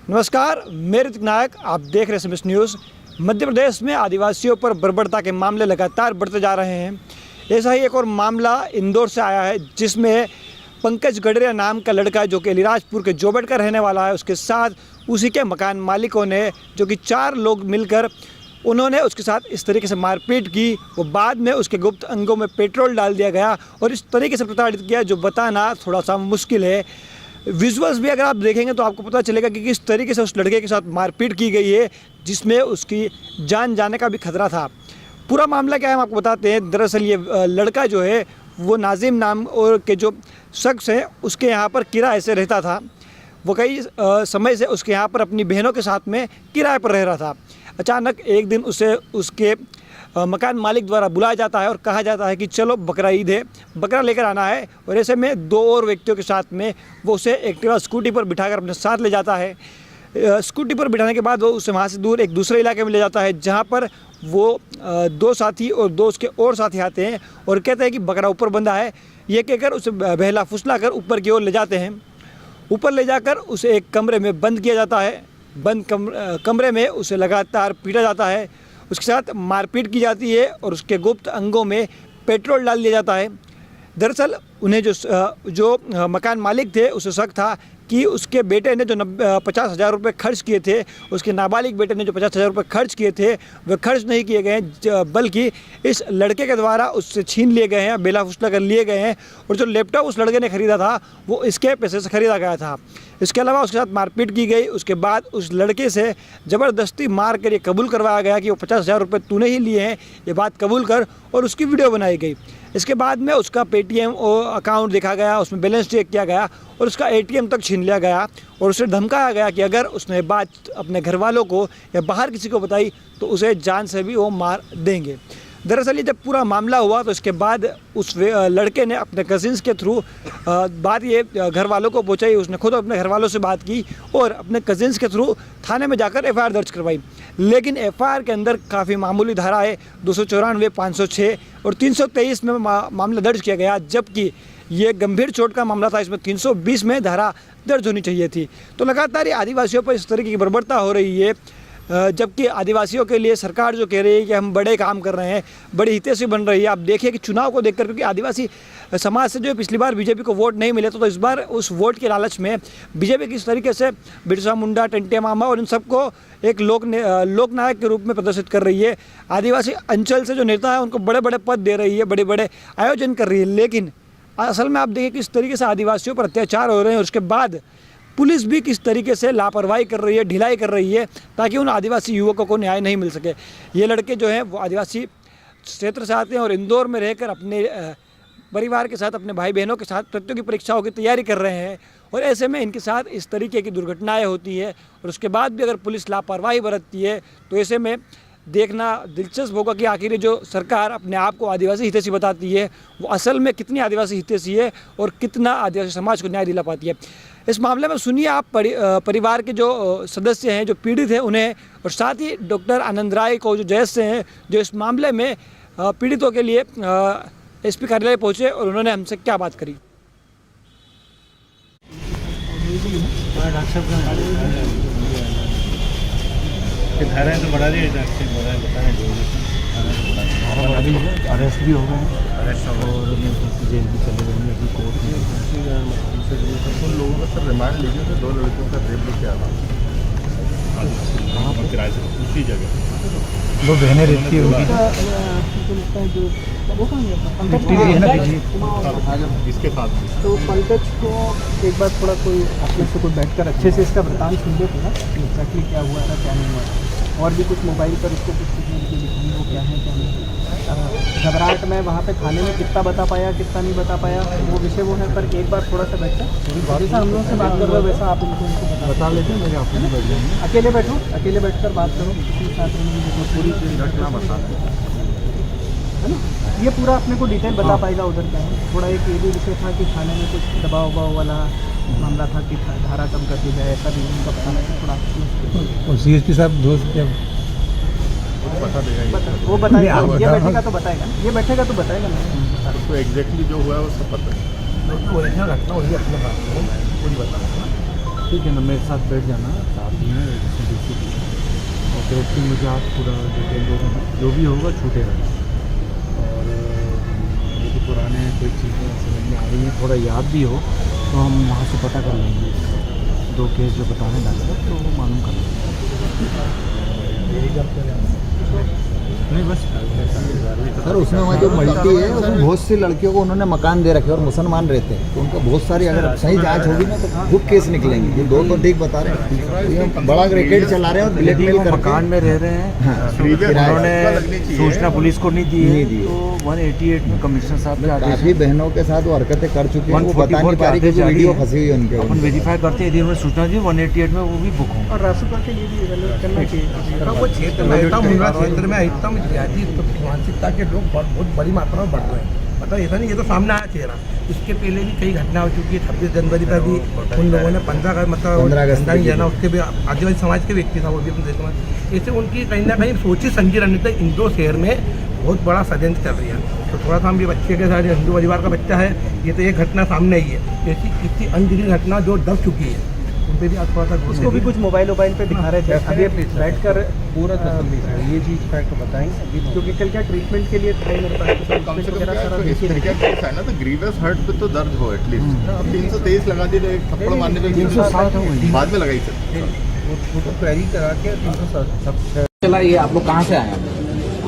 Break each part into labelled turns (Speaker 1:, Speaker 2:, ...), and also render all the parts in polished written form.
Speaker 1: नमस्कार, मैं ऋतिक नायक, आप देख रहे हैं SMS न्यूज़। मध्य प्रदेश में आदिवासियों पर बर्बरता के मामले लगातार बढ़ते जा रहे हैं। ऐसा ही एक और मामला इंदौर से आया है, जिसमें पंकज गडरिया नाम का लड़का जो कि अलीराजपुर के जोबेट का रहने वाला है, उसके साथ उसी के मकान मालिकों ने, जो कि 4 लोग मिलकर उन्होंने उसके साथ इस तरीके से मारपीट की। वो बाद में उसके गुप्त अंगों में पेट्रोल डाल दिया गया और इस तरीके से प्रताड़ित किया जो बताना थोड़ा सा मुश्किल है। विजुअल्स भी अगर आप देखेंगे तो आपको पता चलेगा कि किस तरीके से उस लड़के के साथ मारपीट की गई है, जिसमें उसकी जान जाने का भी खतरा था। पूरा मामला क्या है हम आपको बताते हैं। दरअसल ये लड़का जो है वो नाजिम नाम और के जो शख्स है उसके यहाँ पर किराए से रहता था। वो कई समय से उसके यहाँ पर अपनी बहनों के साथ में किराए पर रह रहा था। अचानक एक दिन उसे उसके मकान मालिक द्वारा बुलाया जाता है और कहा जाता है कि चलो बकरा ईद है, बकरा लेकर आना है। और ऐसे में 2 और व्यक्तियों के साथ में वो उसे एक्टिवा स्कूटी पर बिठाकर अपने साथ ले जाता है। स्कूटी पर बिठाने के बाद वो उसे वहाँ से दूर एक दूसरे इलाके में ले जाता है, जहाँ पर वो 2 साथी और 2 उसके और साथी आते हैं और कहते हैं कि बकरा ऊपर बंधा है। ये कहकर उसे बहला फुसला कर ऊपर की ओर ले जाते हैं। ऊपर ले जाकर उसे एक कमरे में बंद किया जाता है। बंद कमरे में उसे लगातार पीटा जाता है, उसके साथ मारपीट की जाती है और उसके गुप्त अंगों में पेट्रोल डाल दिया जाता है। दरअसल उन्हें जो मकान मालिक थे उसे शक था कि उसके बेटे ने जो 50,000 रुपये खर्च किए थे, उसके नाबालिग बेटे ने जो 50,000 रुपये खर्च किए थे, वह खर्च नहीं किए गए हैं, बल्कि इस लड़के के द्वारा उससे छीन लिए गए हैं, बेला फुसला कर लिए गए हैं। और जो लैपटॉप उस लड़के ने ख़रीदा था वो इसके पैसे से ख़रीदा गया था। इसके अलावा उसके साथ मारपीट की गई। उसके बाद उस लड़के से ज़बरदस्ती मार कर ये कबूल करवाया गया कि वो 50,000 रुपये तूने ही लिए हैं, ये बात कबूल कर, और उसकी वीडियो बनाई गई। इसके बाद में उसका पेटीएम अकाउंट देखा गया, उसमें बैलेंस चेक किया गया और उसका ATM तक छीन लिया गया और उसे धमकाया गया कि अगर उसने बात अपने घर वालों को या बाहर किसी को बताई तो उसे जान से भी वो मार देंगे। दरअसल ये जब पूरा मामला हुआ तो इसके बाद उस लड़के ने अपने कजिन्स के थ्रू बात ये घर वालों को पहुंचाई। उसने खुद अपने घर वालों से बात की और अपने कजिन्स के थ्रू थाने में जाकर FIR दर्ज करवाई। लेकिन FIR के अंदर काफ़ी मामूली धारा है, 294, 506 और 323 में मामला दर्ज किया गया, जबकि ये गंभीर चोट का मामला था, इसमें 320 में धारा दर्ज होनी चाहिए थी। तो लगातार ये आदिवासियों पर इस तरीके की बर्बरता हो रही है, जबकि आदिवासियों के लिए सरकार जो कह रही है कि हम बड़े काम कर रहे हैं, बड़ी हितैषी बन रही है। आप देखिए कि चुनाव को देखकर, क्योंकि आदिवासी समाज से जो पिछली बार बीजेपी को वोट नहीं मिले तो इस बार उस वोट के लालच में बीजेपी किस तरीके से बिरसा मुंडा, टंटिया मामा और इन सबको एक लोकनायक के रूप में प्रदर्शित कर रही है। आदिवासी अंचल से जो नेता है उनको बड़े बड़े पद दे रही है, बड़े बड़े आयोजन कर रही है। लेकिन असल में आप देखिए किस तरीके से आदिवासियों पर अत्याचार हो रहे हैं। उसके बाद पुलिस भी किस तरीके से लापरवाही कर रही है, ढिलाई कर रही है, ताकि उन आदिवासी युवकों को न्याय नहीं मिल सके। ये लड़के जो हैं वो आदिवासी क्षेत्र से आते हैं और इंदौर में रहकर अपने परिवार के साथ, अपने भाई बहनों के साथ प्रतियोगी परीक्षाओं की तैयारी कर रहे हैं। और ऐसे में इनके साथ इस तरीके की दुर्घटनाएँ होती है और उसके बाद भी अगर पुलिस लापरवाही बरतती है तो ऐसे में देखना दिलचस्प होगा कि आखिर जो सरकार अपने आप को आदिवासी हितैषी बताती है वो असल में कितनी आदिवासी हितैषी है और कितना आदिवासी समाज को न्याय दिला पाती है। इस मामले में सुनिए आप परिवार के जो सदस्य हैं, जो पीड़ित हैं, उन्हें, और साथ ही डॉक्टर आनंद राय को जो जज से हैं, जो इस मामले में पीड़ितों के लिए SP कार्यालय पहुँचे और उन्होंने हमसे क्या बात करी।
Speaker 2: धारा तो बढ़ा दी,
Speaker 3: अभी अरेस्ट भी हो गए हैं, अरेस्ट और जेल भी चले गए हैं अभी कोर्ट में।
Speaker 2: उन लोगों का सर रिमांड लीजिए, तो 2 लड़कियों का रेप भी क्या नाम कहाँ पर किराए से उसी जगह
Speaker 3: 2 बहनें रहती है उनकी।
Speaker 2: इसके साथ
Speaker 4: तो पंकज को एक बार थोड़ा कोई अपने से कोई बैठकर अच्छे से इसका वृतांत सुन लेते ना, एक्जैक्टली क्या हुआ था क्या नहीं हुआ, और भी कुछ मोबाइल पर इसको कुछ लिखी वो क्या है क्या नहीं। घबराहट में वहाँ पे थाने में कितना बता पाया कितना नहीं बता पाया वो विषय वो है, पर एक बार थोड़ा सा बैठा जैसा हम लोग से बात कर रहे हो वैसा आप उनको
Speaker 3: बता लेते हैं। मेरे ऑफिस में बैठ जाएंगे,
Speaker 4: अकेले बैठो, अकेले बैठकर बात करो, किसी के साथ पूरी
Speaker 2: घटना बता
Speaker 4: है ना, ये पूरा अपने को डिटेल बता पाएगा उधर का है। थोड़ा एक ये भी विषय था कि थाने में कुछ दबाव उबाव वाला मामला था कि धारा कम कर दी जाए, ऐसा भी उनका बताना है थोड़ा।
Speaker 3: और CSP साहब दोस्त क्या
Speaker 2: बता देगा,
Speaker 4: वो बताएगा, ये बैठेगा तो बताएगा, ये बैठेगा तो बताएगा ना
Speaker 2: उसको एग्जैक्टली जो हुआ है वो सब पता है।
Speaker 3: ओरिजिनल रखना, वही अपने बात पूरी बताना। ठीक है ना, मेरे साथ बैठ जाना। आती हैं और देखते मुझे आप पूरा डिटेल जो भी होगा छूटेगा। और ये तो पुराने कोई चीज़ें समझ में आ रही हैं, थोड़ा याद भी हो तो हम वहाँ से पता कर लेंगे। 2 केस जो बताने लगा तो वो मालूम कर लेंगे। यही करते हैं नहीं बस
Speaker 5: सर उसमें वहाँ जो मल्टी है उसमें बहुत सी लड़कियों को उन्होंने मकान दे रखे और मुसलमान रहते हैं, तो उनका बहुत सारी अगर सही जांच होगी ना तो खूब केस निकलेंगे। ये 2 तो ठीक बता रहे हैं, ये बड़ा रैकेट चला रहे हैं और ब्लैकमेल करके
Speaker 3: मकान में रह रहे हैं।
Speaker 5: हाँ,
Speaker 3: उन्होंने सूचना पुलिस को नहीं दी है, तो 188 में कमिश्नर साहब के आदेश
Speaker 5: काफी बहनों के साथ वो हरकतें कर चुके हैं, वो बता नहीं पा रही कि वीडियो फंसी हुई है उनके।
Speaker 3: अपन वेरीफाई करते हैं, यदि उन्होंने सूचना दी 188 में वो भी बुक होंगे।
Speaker 4: और रासुका के लिए भी इवेल्युएट करना चाहिए।
Speaker 6: वो क्षेत्र में एकदम ज्यादा मानसिकता के लोग बहुत बड़ी मात्रा में बढ़ रहे हैं। मतलब ऐसा नहीं, ये तो सामने आया चेहरा, इसके पहले भी कई घटना हो चुकी है। 26 जनवरी पर भी उन लोगों ने 15 अगस्त किया ना, उसके भी आदिवासी समाज के व्यक्ति था वो भी अपने समाज। ऐसे उनकी कहीं ना कहीं सोची समझी रणनीति इंदौर शहर में बहुत बड़ा षड्यंत्र चल रही है। तो थोड़ा सा हम ये बच्चे के साथ हिंदू परिवार का बच्चा है, ये तो एक घटना सामने आई है, ऐसी इतनी अनगिनत घटना जो दब चुकी है उन पर भी आज थोड़ा सा
Speaker 4: उसको भी कुछ मोबाइल पे दिखा रहे थे। अभी बैठकर
Speaker 3: पूरा ये चीज़ फैक्ट बताएंगे,
Speaker 4: क्योंकि कल क्या ट्रीटमेंट के लिए था मेरे पास,
Speaker 2: कम से कम इस तरीके का केस है ना तो ग्रीवियस हर्ट पे तो दर्ज हो एटलीस्ट। अब 323 लगा दी तो एक थप्पड़ मारने पे
Speaker 3: 307 हो गई।
Speaker 2: बाद में लगाई सर।
Speaker 3: फोटो क्वेरी करा के 307
Speaker 7: चला। ये आप लोग कहाँ से आए हैं?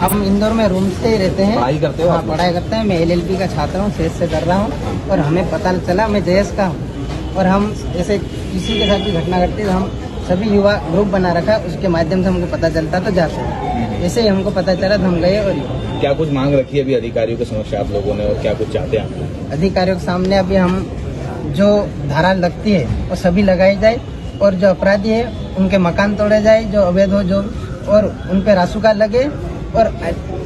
Speaker 8: हम इंदौर में रूम से ही रहते हैं।
Speaker 7: पढ़ाई करते हो?
Speaker 8: हाँ, पढ़ाई करते हैं। मैं LLB का छात्र हूँ, सेज से कर रहा हूँ। और हमें पता चला, मैं JS का हूँ, और हम ऐसे किसी के साथ भी घटना घटती तो हम सभी युवा ग्रुप बना रखा है, उसके माध्यम से हमको पता चलता तो जाते हैं। ऐसे ही हमको पता चला तो हम गए। और
Speaker 7: क्या कुछ मांग रखी है अभी अधिकारियों के समक्ष आप लोगों ने, और क्या कुछ चाहते हैं आप?
Speaker 8: अधिकारियों के सामने अभी हम जो धारा लगती है वो सभी लगाई जाए, और जो अपराधी है उनके मकान तोड़े जाए, जो अवैध हो जो, और उन पे रासुका लगे। और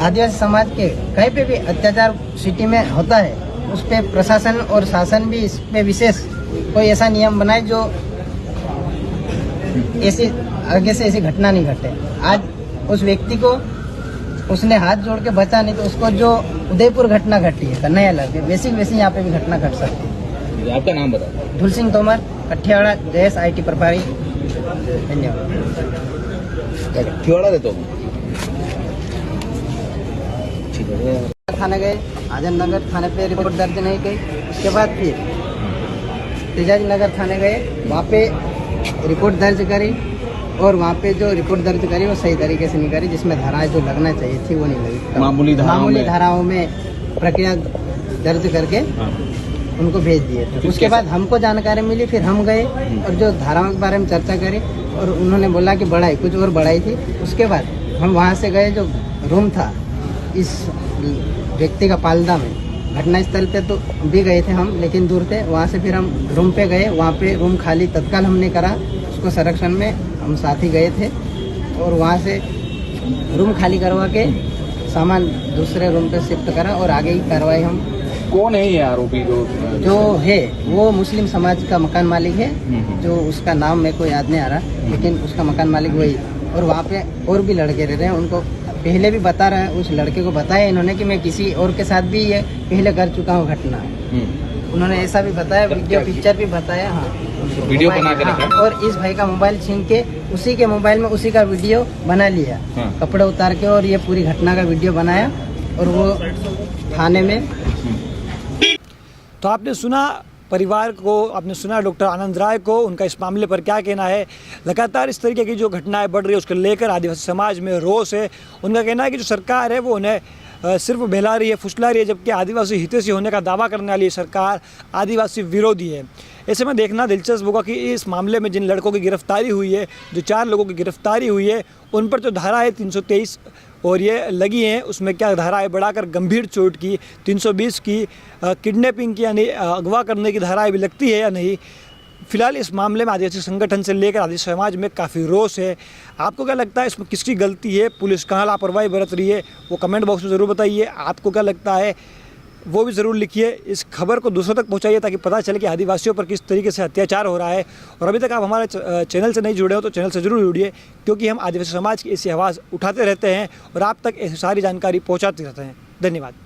Speaker 8: आदिवासी समाज के कहीं पे भी अत्याचार सिटी में होता है, उस पे प्रशासन और शासन भी इस पे विशेष कोई ऐसा नियम बनाए जो ऐसी आगे से ऐसी घटना नहीं घटे। आज उस व्यक्ति को उसने हाथ जोड़ के बचा नहीं, तो उसको जो उदयपुर घटना घटी है कन्हैया लगे, वैसी यहाँ पे भी घटना घट सकती है।
Speaker 7: आपका नाम बताओ।
Speaker 8: धुल सिंह तोमर, कठियावाड़ा, JS IT प्रभारी। धन्यवाद।
Speaker 7: क्यों देते हो?
Speaker 8: थाने गए, आजम नगर थाने पे रिपोर्ट दर्ज नहीं की। उसके बाद फिर तेजाजी नगर थाने गए, वहाँ पे रिपोर्ट दर्ज करी, और वहाँ पे जो रिपोर्ट दर्ज करी वो सही तरीके से नहीं करी, जिसमें धाराएं जो लगना चाहिए थी वो नहीं लगी।
Speaker 7: मामूली
Speaker 8: धाराओं में प्रक्रिया दर्ज करके उनको भेज दिए थे। उसके बाद हमको जानकारी मिली, फिर हम गए और जो धाराओं के बारे में चर्चा करी, और उन्होंने बोला कि बढ़ाई कुछ और बढ़ाई थी। उसके बाद हम वहाँ से गए, जो रूम था इस व्यक्ति का पालदा में, घटनास्थल पे तो भी गए थे हम, लेकिन दूर थे। वहाँ से फिर हम रूम पे गए, वहाँ पे रूम खाली तत्काल हमने करा, उसको संरक्षण में हम साथ ही गए थे, और वहाँ से रूम खाली करवा के सामान दूसरे रूम पे शिफ्ट करा, और आगे की कार्रवाई हम।
Speaker 7: कौन है ये आरोपी
Speaker 8: जो है वो मुस्लिम समाज का मकान मालिक है, जो उसका नाम मेरे को याद नहीं आ रहा, लेकिन उसका मकान मालिक वही। और वहाँ पे और भी लड़के रह रहे हैं, उनको पहले भी बता रहा है, उस लड़के को बताया इन्होंने कि मैं किसी और के साथ भी ये पहले कर चुका हूँ घटना। उन्होंने ऐसा भी बताया, वीडियो पिक्चर भी बताया। हाँ,
Speaker 7: वीडियो बना के रखा।
Speaker 8: और इस भाई का मोबाइल छीन के उसी के मोबाइल में उसी का वीडियो बना लिया, कपड़े उतार के, और ये पूरी घटना का वीडियो बनाया, और वो थाने में।
Speaker 1: तो आपने सुना परिवार को, आपने सुना डॉक्टर आनंद राय को, उनका इस मामले पर क्या कहना है। लगातार इस तरीके की जो घटनाएं बढ़ रही है उसको लेकर आदिवासी समाज में रोष है। उनका कहना है कि जो सरकार है वो उन्हें सिर्फ बहला रही है, फुसला रही है, जबकि आदिवासी हितैषी होने का दावा करने वाली सरकार आदिवासी विरोधी है। ऐसे में देखना दिलचस्प होगा कि इस मामले में जिन लड़कों की गिरफ्तारी हुई है, जो 4 लोगों की गिरफ्तारी हुई है, उन पर जो धारा है 323 और ये लगी हैं, उसमें क्या धाराएं बढ़ाकर गंभीर चोट की 320 की किडनैपिंग की यानी अगवा करने की धाराएं भी लगती है या नहीं। फिलहाल इस मामले में आदिवासी संगठन से लेकर आदिवासी समाज में काफ़ी रोष है। आपको क्या लगता है इसमें किसकी गलती है, पुलिस कहाँ लापरवाही बरत रही है, वो कमेंट बॉक्स में ज़रूर बताइए। आपको क्या लगता है वो भी ज़रूर लिखिए। इस खबर को दूसरों तक पहुंचाइए ताकि पता चले कि आदिवासियों पर किस तरीके से अत्याचार हो रहा है। और अभी तक आप हमारे चैनल से नहीं जुड़े हो तो चैनल से ज़रूर जुड़िए, क्योंकि हम आदिवासी समाज की ऐसी आवाज़ उठाते रहते हैं और आप तक ऐसी सारी जानकारी पहुँचाते रहते हैं। धन्यवाद।